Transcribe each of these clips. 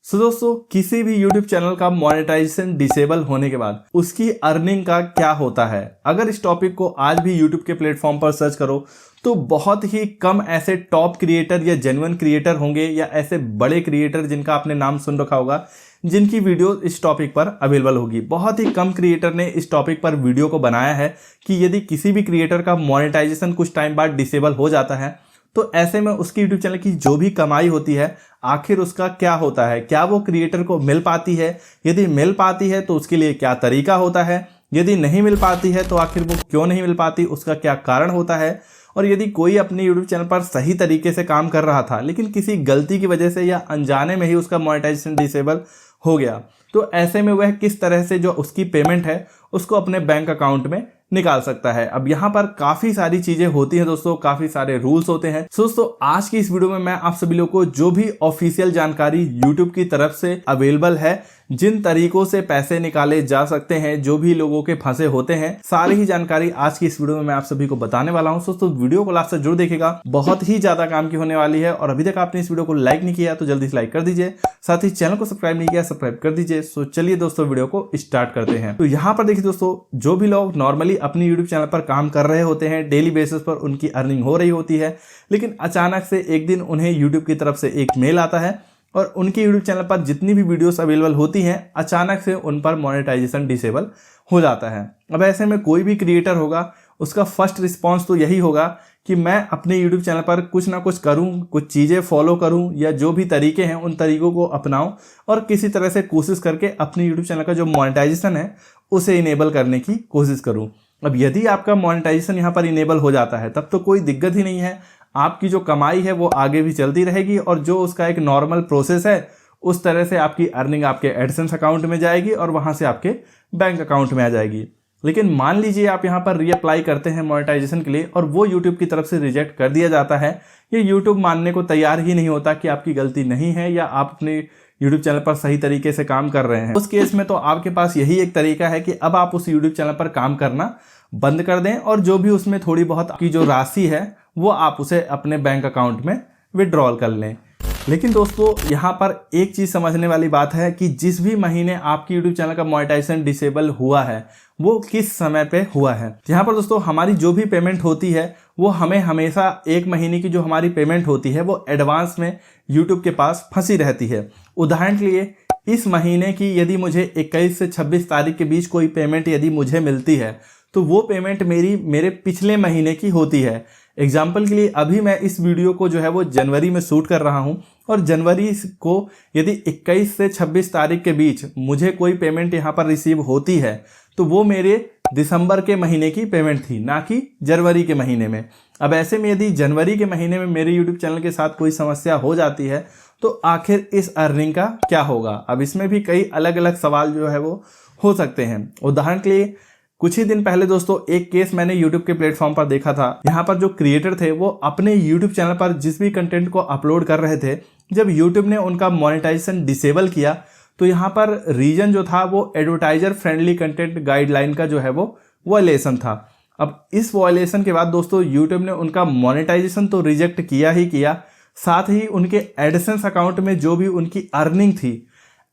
सो दोस्तों, किसी भी YouTube चैनल का मोनेटाइजेशन डिसेबल होने के बाद उसकी अर्निंग का क्या होता है, अगर इस टॉपिक को आज भी YouTube के प्लेटफॉर्म पर सर्च करो तो बहुत ही कम ऐसे टॉप क्रिएटर या जेन्युइन क्रिएटर होंगे या ऐसे बड़े क्रिएटर जिनका आपने नाम सुन रखा होगा जिनकी वीडियो इस टॉपिक पर अवेलेबल होगी। बहुत ही कम क्रिएटर ने इस टॉपिक पर वीडियो को बनाया है कि यदि किसी भी क्रिएटर का मोनेटाइजेशन कुछ टाइम बाद डिसेबल हो जाता है तो ऐसे में उसकी यूट्यूब चैनल की जो भी कमाई होती है आखिर उसका क्या होता है, क्या वो क्रिएटर को मिल पाती है, यदि मिल पाती है तो उसके लिए क्या तरीका होता है, यदि नहीं मिल पाती है तो आखिर वो क्यों नहीं मिल पाती, उसका क्या कारण होता है, और यदि कोई अपने यूट्यूब चैनल पर सही तरीके से काम कर रहा था लेकिन किसी गलती की वजह से या अनजाने में ही उसका मोनेटाइजेशन डिसेबल हो गया तो ऐसे में वह किस तरह से जो उसकी पेमेंट है उसको अपने बैंक अकाउंट में निकाल सकता है। अब यहाँ पर काफी सारी चीजें होती हैं दोस्तों, काफी सारे रूल्स होते हैं। दोस्तों आज की इस वीडियो में मैं आप सभी लोगों को जो भी ऑफिशियल जानकारी YouTube की तरफ से अवेलेबल है, जिन तरीकों से पैसे निकाले जा सकते हैं, जो भी लोगों के फंसे होते हैं, सारी ही जानकारी आज की इस वीडियो में मैं आप सभी को बताने वाला हूं। दोस्तों वीडियो को लास्ट तक जरूर देखिएगा, बहुत ही ज्यादा काम की होने वाली है। और अभी तक आपने इस वीडियो को लाइक नहीं किया तो जल्दी से लाइक कर दीजिए, साथ ही चैनल को सब्सक्राइब नहीं किया सब्सक्राइब कर दीजिए। सो चलिए दोस्तों वीडियो को स्टार्ट करते हैं। तो यहाँ पर देखिए दोस्तों, जो भी लोग नॉर्मली अपनी यूट्यूब चैनल पर काम कर रहे होते हैं, डेली बेसिस पर उनकी अर्निंग हो रही होती है, लेकिन अचानक से एक दिन उन्हें यूट्यूब की तरफ से एक मेल आता है और उनके यूट्यूब चैनल पर जितनी भी वीडियोस अवेलेबल होती हैं अचानक से उन पर मोनेटाइजेशन डिसेबल हो जाता है। अब ऐसे में कोई भी क्रिएटर होगा उसका फर्स्ट रिस्पॉन्स तो यही होगा कि मैं अपने यूट्यूब चैनल पर कुछ ना कुछ करूं, कुछ चीज़ें फॉलो करूं या जो भी तरीके हैं उन तरीकों को अपनाऊं और किसी तरह से कोशिश करके अपने यूट्यूब चैनल का जो मोनेटाइजेशन है उसे इनेबल करने की कोशिश करूं। अब यदि आपका मोनेटाइजेशन यहाँ पर इनेबल हो जाता है तब तो कोई दिक्कत ही नहीं है, आपकी जो कमाई है वो आगे भी चलती रहेगी और जो उसका एक नॉर्मल प्रोसेस है उस तरह से आपकी अर्निंग आपके एडसेंस अकाउंट में जाएगी और वहां से आपके बैंक अकाउंट में आ जाएगी। लेकिन मान लीजिए आप यहाँ पर रीअप्लाई करते हैं मोनेटाइजेशन के लिए और वो यूट्यूब की तरफ से रिजेक्ट कर दिया जाता है, ये यूट्यूब मानने को तैयार ही नहीं होता कि आपकी गलती नहीं है या आप अपने यूट्यूब चैनल पर सही तरीके से काम कर रहे हैं। उस केस में तो आपके पास यही एक तरीका है कि अब आप उस यूट्यूब चैनल पर काम करना बंद कर दें और जो भी उसमें थोड़ी बहुत आपकी जो राशि है वो आप उसे अपने बैंक अकाउंट में विड्रॉल कर लें। लेकिन दोस्तों यहाँ पर एक चीज़ समझने वाली बात है कि जिस भी महीने आपकी यूट्यूब चैनल का मोनेटाइजेशन डिसेबल हुआ है वो किस समय पे हुआ है। यहाँ पर दोस्तों हमारी जो भी पेमेंट होती है वो हमें हमेशा एक महीने की जो हमारी पेमेंट होती है वो एडवांस में यूट्यूब के पास फंसी रहती है। उदाहरण के लिए इस महीने की यदि मुझे 21 से 26 तारीख के बीच कोई पेमेंट यदि मुझे मिलती है तो वो पेमेंट मेरे पिछले महीने की होती है। एग्जाम्पल के लिए अभी मैं इस वीडियो को जो है वो जनवरी में शूट कर रहा हूँ और जनवरी को यदि 21 से 26 तारीख के बीच मुझे कोई पेमेंट यहाँ पर रिसीव होती है तो वो मेरे दिसंबर के महीने की पेमेंट थी, ना कि जनवरी के महीने में। अब ऐसे में यदि जनवरी के महीने में मेरे यूट्यूब चैनल के साथ कोई समस्या हो जाती है तो आखिर इस अर्निंग का क्या होगा। अब इसमें भी कई अलग अलग सवाल जो है वो हो सकते हैं। उदाहरण के लिए कुछ ही दिन पहले दोस्तों एक केस मैंने YouTube के प्लेटफॉर्म पर देखा था। यहाँ पर जो क्रिएटर थे वो अपने YouTube चैनल पर जिस भी कंटेंट को अपलोड कर रहे थे, जब YouTube ने उनका मोनेटाइजेशन डिसेबल किया तो यहाँ पर रीजन जो था वो एडवर्टाइजर फ्रेंडली कंटेंट गाइडलाइन का जो है वो वायलेशन था। अब इस वायलेशन के बाद दोस्तों YouTube ने उनका मोनेटाइजेशन तो रिजेक्ट किया ही किया, साथ ही उनके एडसेंस अकाउंट में जो भी उनकी अर्निंग थी,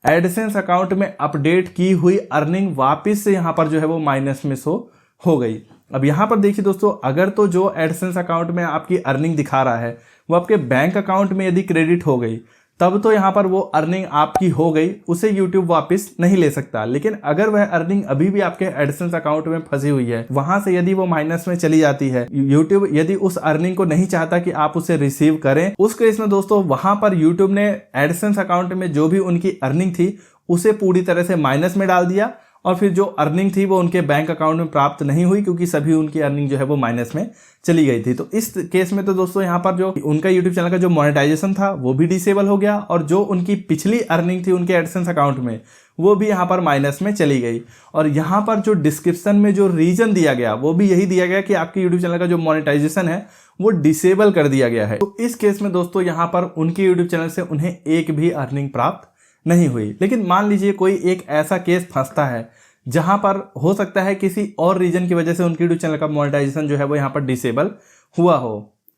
एडसेंस अकाउंट में अपडेट की हुई अर्निंग वापस से यहाँ पर जो है वो माइनस में शो हो गई। अब यहाँ पर देखिए दोस्तों, अगर तो जो एडसेंस अकाउंट में आपकी अर्निंग दिखा रहा है वो आपके बैंक अकाउंट में यदि क्रेडिट हो गई तब तो यहाँ पर वो अर्निंग आपकी हो गई, उसे यूट्यूब वापस नहीं ले सकता। लेकिन अगर वह अर्निंग अभी भी आपके एडसेंस अकाउंट में फंसी हुई है, वहां से यदि वो माइनस में चली जाती है, यूट्यूब यदि उस अर्निंग को नहीं चाहता कि आप उसे रिसीव करें, उस केस में दोस्तों वहां पर यूट्यूब ने एडसेंस अकाउंट में जो भी उनकी अर्निंग थी उसे पूरी तरह से माइनस में डाल दिया और फिर जो अर्निंग थी वो उनके बैंक अकाउंट में प्राप्त नहीं हुई क्योंकि सभी उनकी अर्निंग जो है वो माइनस में चली गई थी। तो इस केस में तो दोस्तों यहाँ पर जो उनका यूट्यूब चैनल का जो मोनेटाइजेशन था वो भी डिसेबल हो गया और जो उनकी पिछली अर्निंग थी उनके एडसेंस अकाउंट में वो भी यहाँ पर माइनस में चली गई। और यहाँ पर जो डिस्क्रिप्शन में जो रीजन दिया गया वो भी यही दिया गया कि आपके यूट्यूब चैनल का जो मोनेटाइजेशन है वो डिसेबल कर दिया गया है। तो इस केस में दोस्तों यहाँ पर उनके यूट्यूब चैनल से उन्हें एक भी अर्निंग प्राप्त नहीं हुई। लेकिन मान लीजिए कोई एक ऐसा केस फंसता है जहां पर हो सकता है किसी और रीजन की वजह से उनके यूट्यूब चैनल का मोनेटाइजेशन जो है वो यहाँ पर डिसेबल हुआ हो।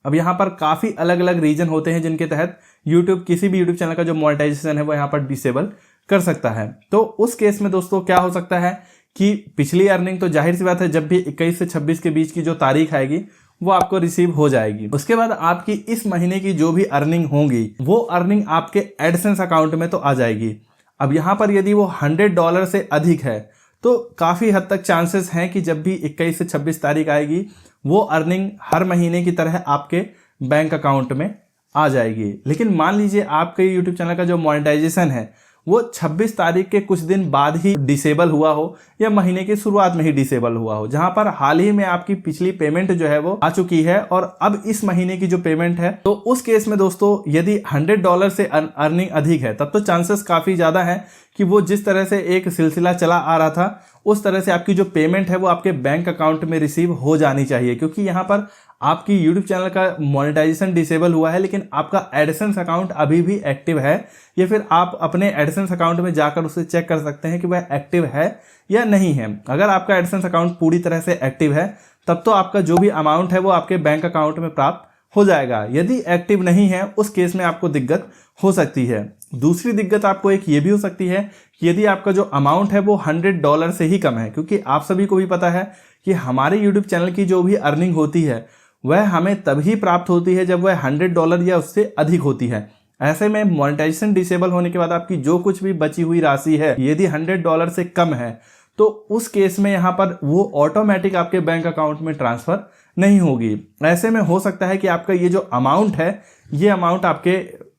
अब यहाँ पर काफ़ी अलग अलग रीजन होते हैं जिनके तहत यूट्यूब किसी भी यूट्यूब चैनल का जो मोनेटाइजेशन है वो यहाँ पर डिसेबल कर सकता है। तो उस केस में दोस्तों क्या हो सकता है कि पिछली अर्निंग तो जाहिर सी बात है जब भी 21 से 26 के बीच की जो तारीख आएगी वो आपको रिसीव हो जाएगी। उसके बाद आपकी इस महीने की जो भी अर्निंग होंगी वो अर्निंग आपके एडसेंस अकाउंट में तो आ जाएगी। अब यहाँ पर यदि वो $100 से अधिक है तो काफ़ी हद तक चांसेस हैं कि जब भी 21 से 26 तारीख आएगी वो अर्निंग हर महीने की तरह आपके बैंक अकाउंट में आ जाएगी। लेकिन मान लीजिए आपके यूट्यूब चैनल का जो मोनेटाइजेशन है वो 26 तारीख के कुछ दिन बाद ही डिसेबल हुआ हो या महीने की शुरुआत में ही डिसेबल हुआ हो, जहां पर हाल ही में आपकी पिछली पेमेंट जो है वो आ चुकी है और अब इस महीने की जो पेमेंट है, तो उस केस में दोस्तों यदि $100 से अर्निंग अधिक है तब तो चांसेस काफ़ी ज़्यादा है कि वो जिस तरह से एक सिलसिला चला आ रहा था उस तरह से आपकी जो पेमेंट है वो आपके बैंक अकाउंट में रिसीव हो जानी चाहिए। क्योंकि यहाँ पर आपकी यूट्यूब चैनल का मोनेटाइजेशन डिसेबल हुआ है लेकिन आपका एडसेंस अकाउंट अभी भी एक्टिव है, या फिर आप अपने एडसेंस अकाउंट में जाकर उसे चेक कर सकते हैं कि वह एक्टिव है या नहीं है। अगर आपका एडसेंस अकाउंट पूरी तरह से एक्टिव है तब तो आपका जो भी अमाउंट है वो आपके बैंक अकाउंट में प्राप्त हो जाएगा। यदि एक्टिव नहीं है उस केस में आपको दिक्कत हो सकती है। दूसरी दिक्कत आपको एक ये भी हो सकती है कि यदि आपका जो अमाउंट है वो $100 से ही कम है, क्योंकि आप सभी को भी पता है कि हमारे यूट्यूब चैनल की जो भी अर्निंग होती है वह हमें तभी प्राप्त होती है जब वह $100 या उससे अधिक होती है। ऐसे में मोनेटाइजेशन डिसेबल होने के बाद आपकी जो कुछ भी बची हुई राशि है यदि $100 से कम है तो उस केस में यहाँ पर वो ऑटोमेटिक आपके बैंक अकाउंट में ट्रांसफर नहीं होगी। ऐसे में हो सकता है कि आपका ये जो अमाउंट है ये अमाउंट आपके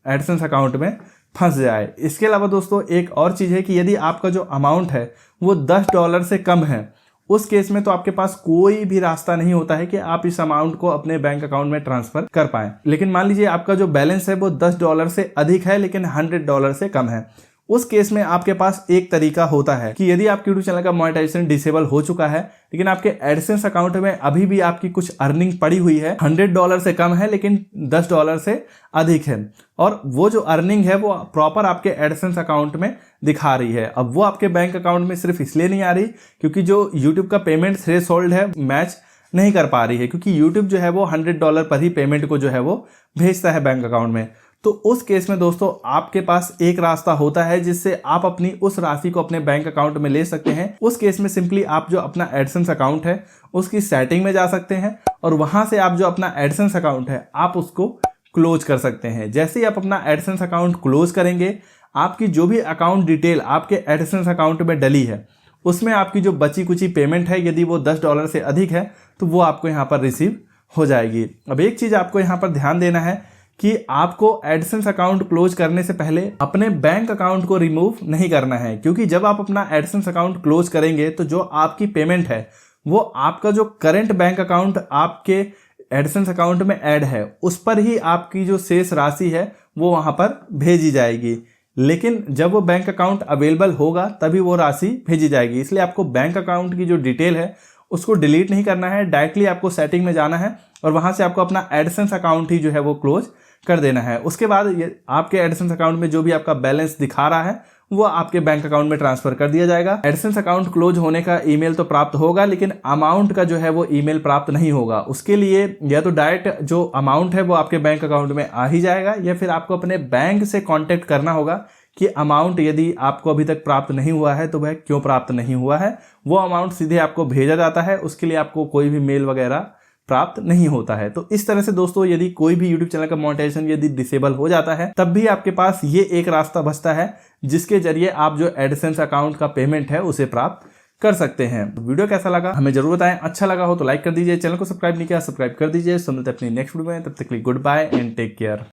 एडसेंस अकाउंट में फंस जाए। इसके अलावा दोस्तों एक और चीज़ है कि यदि आपका जो अमाउंट है वो $10 से कम है उस केस में तो आपके पास कोई भी रास्ता नहीं होता है कि आप इस अमाउंट को अपने बैंक अकाउंट में ट्रांसफर कर पाएं। लेकिन मान लीजिए आपका जो बैलेंस है वो $10 से अधिक है लेकिन $100 से कम है, उस केस में आपके पास एक तरीका होता है कि यदि आपके यूट्यूब चैनल का मोनेटाइजेशन डिसेबल हो चुका है लेकिन आपके एडसेंस अकाउंट में अभी भी आपकी कुछ अर्निंग पड़ी हुई है, $100 से कम है लेकिन $10 से अधिक है, और वो जो अर्निंग है वो प्रॉपर आपके एडसेंस अकाउंट में दिखा रही है। अब वो आपके बैंक अकाउंट में सिर्फ इसलिए नहीं आ रही क्योंकि जो यूट्यूब का पेमेंट थ्रेशोल्ड है मैच नहीं कर पा रही है, क्योंकि यूट्यूब जो है वो $100 पर ही पेमेंट को जो है वो भेजता है बैंक अकाउंट में। तो उस केस में दोस्तों आपके पास एक रास्ता होता है जिससे आप अपनी उस राशि को अपने बैंक अकाउंट में ले सकते हैं। उस केस में सिंपली आप जो अपना एडसेंस अकाउंट है उसकी सेटिंग में जा सकते हैं और वहां से आप जो अपना एडसेंस अकाउंट है आप उसको क्लोज कर सकते हैं। जैसे ही आप अपना एडसेंस अकाउंट क्लोज करेंगे आपकी जो भी अकाउंट डिटेल आपके एडसेंस अकाउंट में डली है उसमें आपकी जो बची कुची पेमेंट है यदि वो $10 से अधिक है तो वो आपको यहाँ पर रिसीव हो जाएगी। अब एक चीज़ आपको यहाँ पर ध्यान देना है कि आपको एडसेंस अकाउंट क्लोज करने से पहले अपने बैंक अकाउंट को रिमूव नहीं करना है, क्योंकि जब आप अपना एडसेंस अकाउंट क्लोज करेंगे तो जो आपकी पेमेंट है वो आपका जो करंट बैंक अकाउंट आपके एडसेंस अकाउंट में ऐड है उस पर ही आपकी जो शेष राशि है वो वहां पर भेजी जाएगी। लेकिन जब वो बैंक अकाउंट अवेलेबल होगा तभी वो राशि भेजी जाएगी। इसलिए आपको बैंक अकाउंट की जो डिटेल है उसको डिलीट नहीं करना है, डायरेक्टली आपको सेटिंग में जाना है और वहां से आपको अपना एडसेंस अकाउंट ही जो है वो क्लोज कर देना है। उसके बाद आपके एडसेंस अकाउंट में जो भी आपका बैलेंस दिखा रहा है वो आपके बैंक अकाउंट में ट्रांसफर कर दिया जाएगा। एडसेंस अकाउंट क्लोज होने का ईमेल तो प्राप्त होगा लेकिन अमाउंट का जो है वो ईमेल प्राप्त नहीं होगा। उसके लिए या तो डायरेक्ट जो अमाउंट है वो आपके बैंक अकाउंट में आ ही जाएगा या फिर आपको अपने बैंक से कॉन्टेक्ट करना होगा कि अमाउंट यदि आपको अभी तक प्राप्त नहीं हुआ है तो वह क्यों प्राप्त नहीं हुआ है। वो अमाउंट सीधे आपको भेजा जाता है, उसके लिए आपको कोई भी मेल वगैरह प्राप्त नहीं होता है। तो इस तरह से दोस्तों यदि कोई भी YouTube चैनल का मोनेटाइजेशन यदि डिसेबल हो जाता है तब भी आपके पास ये एक रास्ता बचता है जिसके जरिए आप जो एडसेंस अकाउंट का पेमेंट है उसे प्राप्त कर सकते हैं। वीडियो कैसा लगा हमें जरूर बताएं, अच्छा लगा हो तो लाइक कर दीजिए, चैनल को सब्सक्राइब नहीं किया सब्सक्राइब कर दीजिए। मिलते हैं अपनी नेक्स्ट वीडियो में, तब तक के लिए good bye and take care.